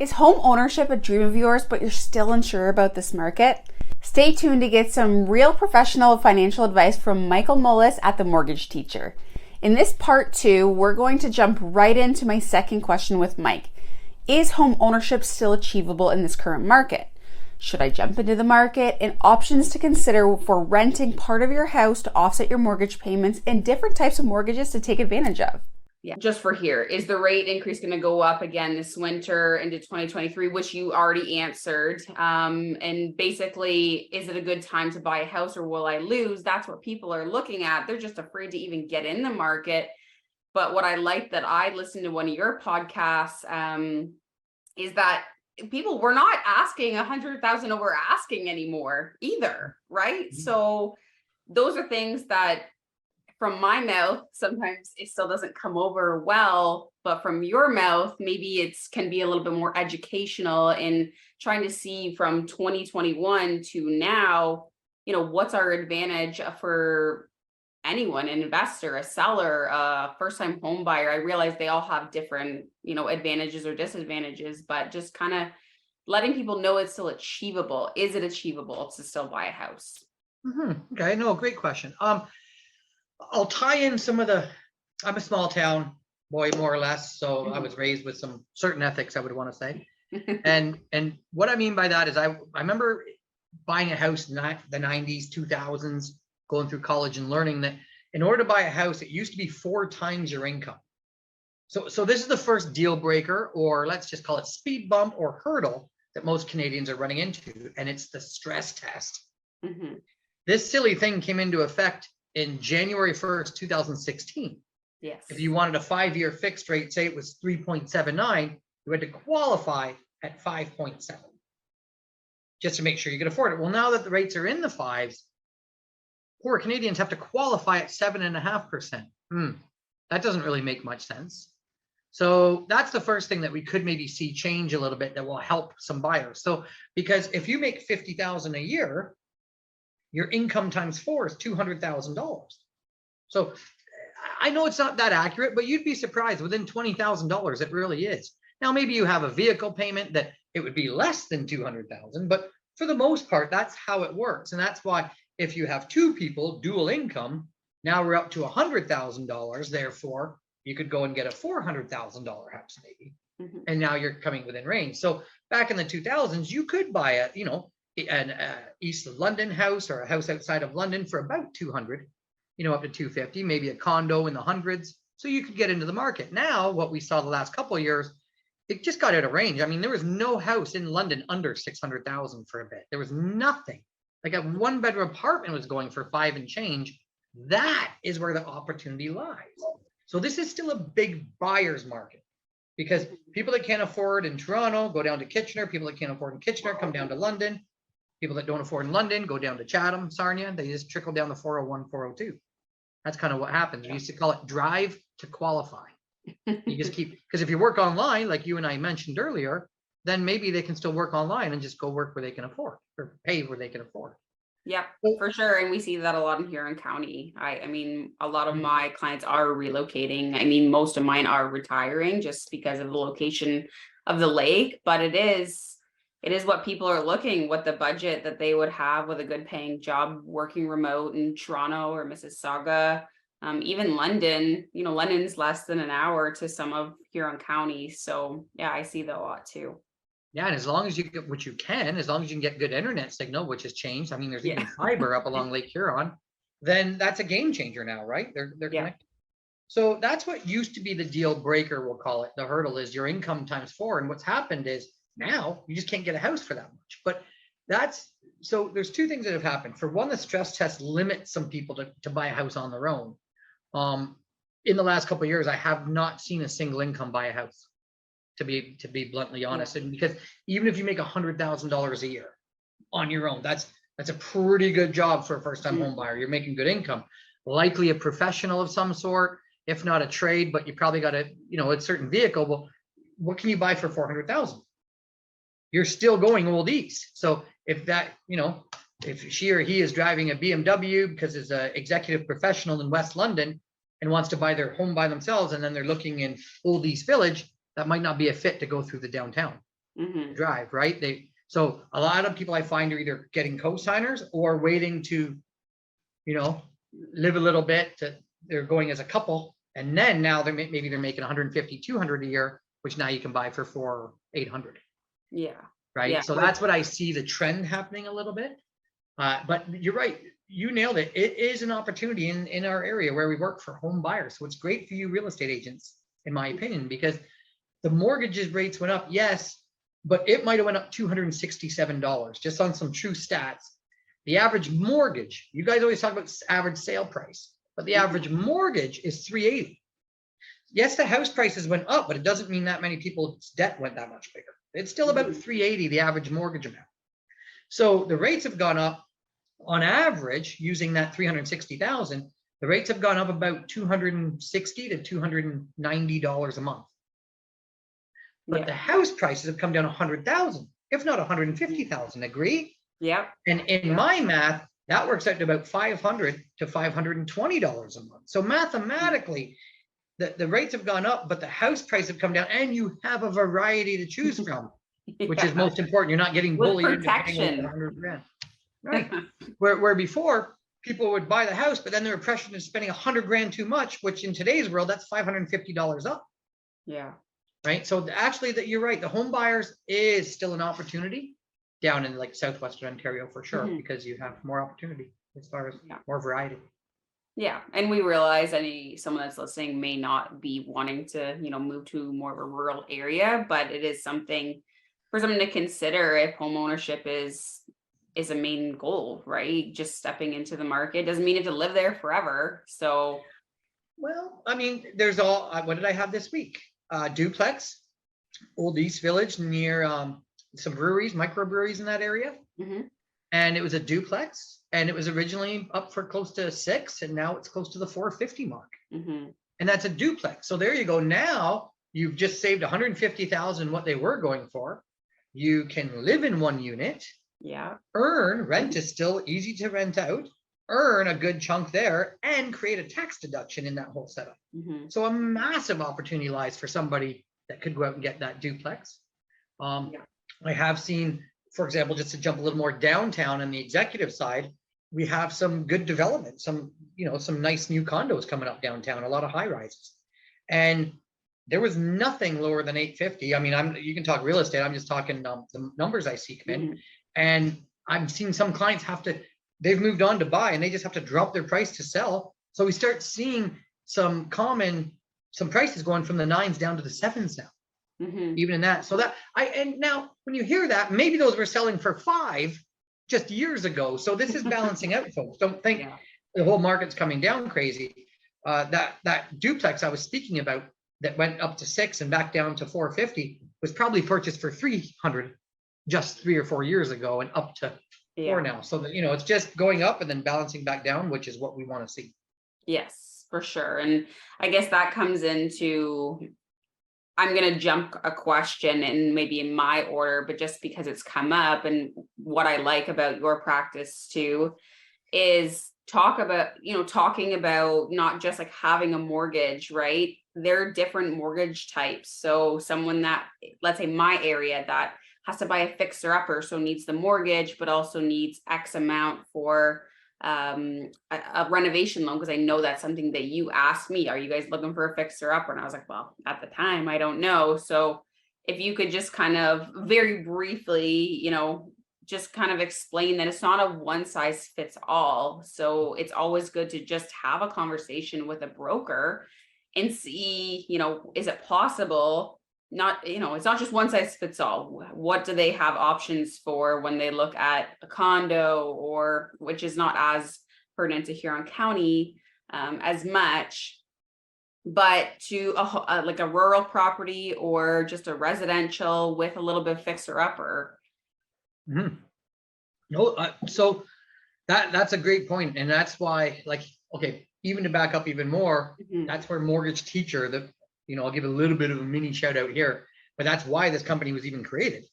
Is home ownership a dream of yours, but you're still unsure about this market? Stay tuned to get some real professional financial advice from Michael Mullis at The Mortgage Teacher. In this part 2, we're going to jump right into my second question with Mike. Is home ownership still achievable in this current market? Should I jump into the market? And options to consider for renting part of your house to offset your mortgage payments and different types of mortgages to take advantage of. Yeah, just for here, is the rate increase going to go up again this winter into 2023, which you already answered? And basically, is it a good time to buy a house or will I lose? That's what people are looking at. They're just afraid to even get in the market. But what I like that I listened to one of your podcasts is that people were not asking 100,000 over asking anymore either, right? Mm-hmm. So those are things that from my mouth, sometimes it still doesn't come over well, but from your mouth, maybe it's can be a little bit more educational in trying to see from 2021 to now, you know, what's our advantage for anyone, an investor, a seller, a first-time home buyer. I realize they all have different, you know, advantages or disadvantages, but just kind of letting people know it's still achievable. Is it achievable to still buy a house? Mm-hmm. Okay, no, great question. I'll tie in some of I'm a small town boy, more or less. So I was raised with some certain ethics, I would want to say. And what I mean by that is I remember buying a house in the 90s, 2000s, going through college and learning that in order to buy a house, it used to be 4 times your income. So this is the first deal breaker, or let's just call it speed bump or hurdle that most Canadians are running into. And it's the stress test. Mm-hmm. This silly thing came into effect in January 1st, 2016. Yes. If you wanted a 5-year fixed rate, say it was 3.79, you had to qualify at 5.7 just to make sure you could afford it. Well, now that the rates are in the 5s, poor Canadians have to qualify at 7.5%. That doesn't really make much sense. So that's the first thing that we could maybe see change a little bit that will help some buyers. So because if you make $50,000 a year, your income times 4 is $200,000. So I know it's not that accurate, but you'd be surprised within $20,000, it really is. Now, maybe you have a vehicle payment that it would be less than $200,000, but for the most part, that's how it works. And that's why if you have 2 people, dual income, now we're up to $100,000. Therefore, you could go and get a $400,000 house maybe. Mm-hmm. And now you're coming within range. So back in the 2000s, you could buy an East of London house or a house outside of London for about 200, up to 250, maybe a condo in the hundreds. So you could get into the market. Now, what we saw the last couple of years, it just got out of range. I mean, there was no house in London under 600,000 for a bit. There was nothing. Like a 1-bedroom apartment was going for 5 and change. That is where the opportunity lies. So this is still a big buyer's market because people that can't afford in Toronto go down to Kitchener. People that can't afford in Kitchener come down to London. People that don't afford in London go down to Chatham, Sarnia. They just trickle down the 401, 402. That's kind of what happens. We used to call it drive to qualify. You just keep, because if you work online, like you and I mentioned earlier, then maybe they can still work online and just go work where they can afford or pay where they can afford. Yeah, for sure. And we see that a lot in Huron County. I mean, a lot of my clients are relocating. I mean, most of mine are retiring just because of the location of the lake, but it is what people are looking, what the budget that they would have with a good paying job working remote in Toronto or Mississauga, even London. London's less than an hour to some of Huron County. So yeah, I see that a lot too. Yeah, and as long as you get what you can, as long as you can get good internet signal, which has changed. I mean, there's even fiber up along Lake Huron, then that's a game changer now, right? They're connected. So that's what used to be the deal breaker, we'll call it. The hurdle is your income times 4. And what's happened is now you just can't get a house for that much. But so there's 2 things that have happened. For one, the stress test limits some people to buy a house on their own. In the last couple of years, I have not seen a single income buy a house, to be bluntly honest. And because even if you make $100,000 a year on your own, that's a pretty good job for a first-time home buyer. You're making good income, likely a professional of some sort, if not a trade, but you probably got a certain vehicle. Well, what can you buy for $400,000? You're still going oldies. So if that, if she or he is driving a BMW because it's an executive professional in West London and wants to buy their home by themselves, and then they're looking in Old East Village, that might not be a fit to go through the downtown. drive, right? So a lot of people I find are either getting co-signers or waiting to, live a little bit. They're going as a couple, and then now maybe they're making 150, 200 a year, which now you can buy for 400, 800. Yeah. Right. Yeah. So that's what I see the trend happening a little bit. But you're right. You nailed it. It is an opportunity in our area where we work for home buyers. So it's great for you real estate agents, in my opinion, because the mortgages rates went up, yes, but it might have went up $267 just on some true stats. The average mortgage, you guys always talk about average sale price, but the average mortgage is $380. Yes, the house prices went up, but it doesn't mean that many people's debt went that much bigger. It's still about $380, the average mortgage amount. So the rates have gone up on average using that 360,000. The rates have gone up about $260 to $290 a month. But the house prices have come down 100,000, if not 150,000. Agree? Yeah. And in my math, that works out to about $500 to $520 a month. So mathematically, the rates have gone up, but the house price have come down, and you have a variety to choose from, which is most important. You're not getting bullied into paying $100,000. Right. Where before people would buy the house, but then they were pressured into spending $100,000 too much, which in today's world, that's $550 up. Yeah. Right. So actually you're right. The home buyers is still an opportunity down in like Southwestern Ontario for sure, because you have more opportunity as far as more variety. Yeah. And we realize someone that's listening may not be wanting to, move to more of a rural area, but it is something for someone to consider if home ownership is a main goal, right? Just stepping into the market doesn't mean you have to live there forever. So, well, I mean, there's what did I have this week? Duplex, Old East Village near some breweries, microbreweries in that area. And it was a duplex, and it was originally up for close to 6, and now it's close to the 450 mark. And that's a duplex. So there you go. Now you've just saved 150,000 what they were going for. You can live in one unit. Yeah. Rent is still easy to rent out, earn a good chunk there, and create a tax deduction in that whole setup. So a massive opportunity lies for somebody that could go out and get that duplex. I have seen, for example, just to jump a little more downtown on the executive side, we have some good development, some nice new condos coming up downtown, a lot of high rises. And there was nothing lower than 850. I mean, you can talk real estate. I'm just talking the numbers I see come in. And I'm seeing some clients they've moved on to buy, and they just have to drop their price to sell. So we start seeing some prices going from the 9s down to the 7s now. Even in that. So and now when you hear that, maybe those were selling for 5 just years ago. So this is balancing out, folks. Don't think the whole market's coming down crazy. That duplex I was speaking about that went up to 6 and back down to 450 was probably purchased for 300 just 3 or 4 years ago, and up to 4 now. So that, it's just going up and then balancing back down, which is what we want to see. Yes, for sure. And I guess that comes into, I'm going to jump a question and maybe in my order, but just because it's come up, and what I like about your practice too is talking about not just like having a mortgage, right? There are different mortgage types. So someone that, let's say my area, that has to buy a fixer upper, so needs the mortgage, but also needs X amount for a renovation loan, because I know that's something that you asked me, are you guys looking for a fixer upper? And I was like, well, at the time, I don't know. So if you could just kind of very briefly, just kind of explain that it's not a one size fits all. So it's always good to just have a conversation with a broker and see, is it possible? It's not just one size fits all. What do they have options for when they look at a condo, or which is not as pertinent to Huron County as much, but to like a rural property or just a residential with a little bit of fixer upper. No, so that's a great point, and that's why, even to back up even more, that's where Mortgage Teacher, I'll give a little bit of a mini shout out here, but that's why this company was even created.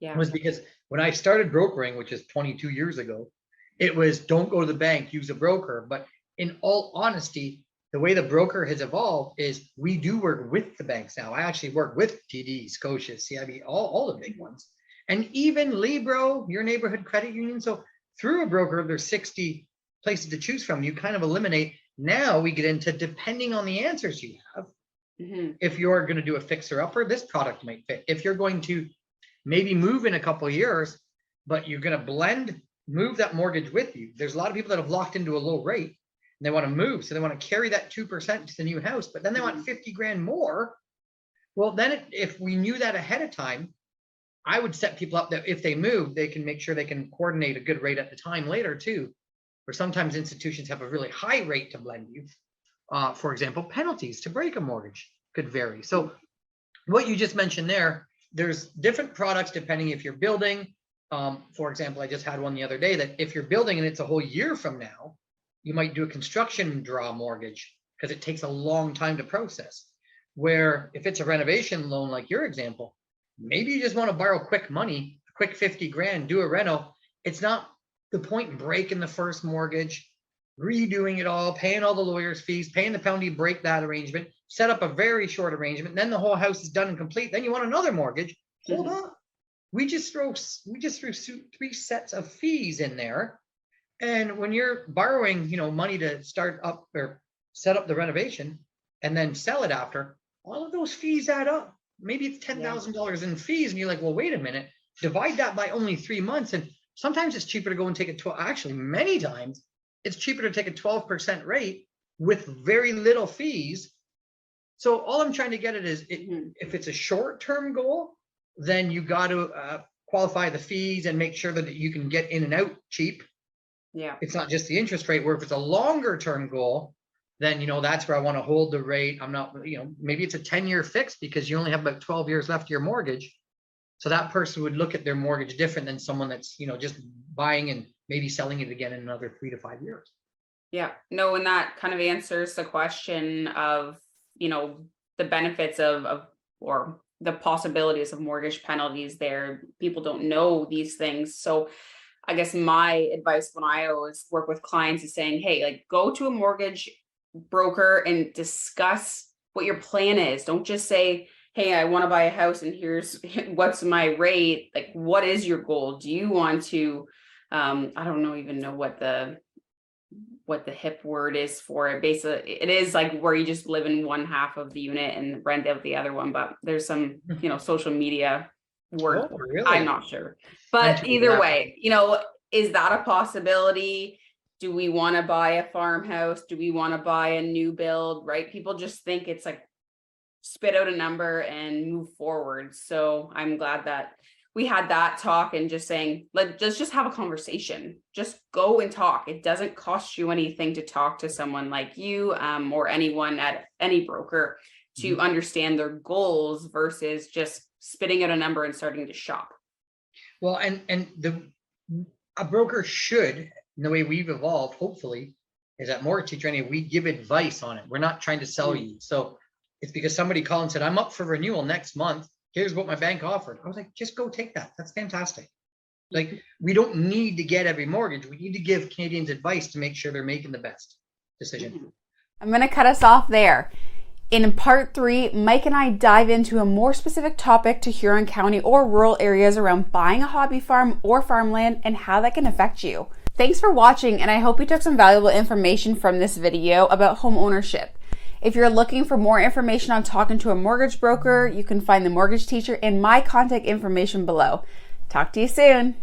It was because when I started brokering, which is 22 years ago, it was don't go to the bank, use a broker. But in all honesty, the way the broker has evolved is we do work with the banks now. I actually work with TD, Scotia, CIB, all the big ones. And even Libro, your neighborhood credit union. So through a broker, there's 60 places to choose from. You kind of eliminate. Now we get into, depending on the answers you have, if you're going to do a fixer upper, this product might fit. If you're going to maybe move in a couple of years, but you're going to move that mortgage with you. There's a lot of people that have locked into a low rate and they want to move. So they want to carry that 2% to the new house, but then they want 50 grand more. Well, then if we knew that ahead of time, I would set people up that if they move, they can make sure they can coordinate a good rate at the time later too. Or sometimes institutions have a really high rate to blend you. For example, penalties to break a mortgage could vary. So what you just mentioned there's different products depending if you're building. For example, I just had one the other day that if you're building and it's a whole year from now, you might do a construction draw mortgage because it takes a long time to process. Where if it's a renovation loan, like your example, maybe you just want to borrow quick money, a quick 50 grand, do a reno. It's not the point in breaking the first mortgage, redoing it all, paying all the lawyer's fees, paying the penalty, break that arrangement, set up a very short arrangement, then the whole house is done and complete. Then you want another mortgage. Hold on. We just threw 3 sets of fees in there. And when you're borrowing, money to start up or set up the renovation and then sell it after, all of those fees add up. Maybe it's $10,000 in fees. And you're like, well, wait a minute, divide that by only 3 months. And sometimes it's cheaper to go and take many times it's cheaper to take a 12% rate with very little fees. So all I'm trying to get at is if it's a short-term goal, then you got to qualify the fees and make sure that you can get in and out cheap. Yeah. It's not just the interest rate. Where if it's a longer-term goal, then, that's where I want to hold the rate. I'm not, maybe it's a 10-year fix because you only have about 12 years left of your mortgage. So that person would look at their mortgage different than someone that's, just buying and maybe selling it again in another 3 to 5 years. Yeah, no, and that kind of answers the question of, the benefits of or the possibilities of mortgage penalties there. People don't know these things. So I guess my advice when I always work with clients is saying, hey, go to a mortgage broker and discuss what your plan is. Don't just say, hey, I want to buy a house and here's what's my rate. What is your goal? Do you want to, I don't even know what the hip word is for it. Basically, it is where you just live in one half of the unit and rent out the other one. But there's some, social media word. Oh, really? I'm not sure. But either way, is that a possibility? Do we want to buy a farmhouse? Do we want to buy a new build? Right? People just think it's spit out a number and move forward. So I'm glad that we had that talk and just saying, let's just have a conversation. Just go and talk. It doesn't cost you anything to talk to someone like you or anyone at any broker to understand their goals versus just spitting out a number and starting to shop. Well, and a broker should, in the way we've evolved, hopefully, is at Mortgage Training, we give advice on it. We're not trying to sell you. So it's because somebody called and said, I'm up for renewal next month. Here's what my bank offered. I was like, just go take that. That's fantastic. We don't need to get every mortgage. We need to give Canadians advice to make sure they're making the best decision. I'm going to cut us off there. In part 3, Mike and I dive into a more specific topic to Huron County or rural areas around buying a hobby farm or farmland and how that can affect you. Thanks for watching, and I hope you took some valuable information from this video about home ownership. If you're looking for more information on talking to a mortgage broker, you can find the mortgage teacher and my contact information below. Talk to you soon.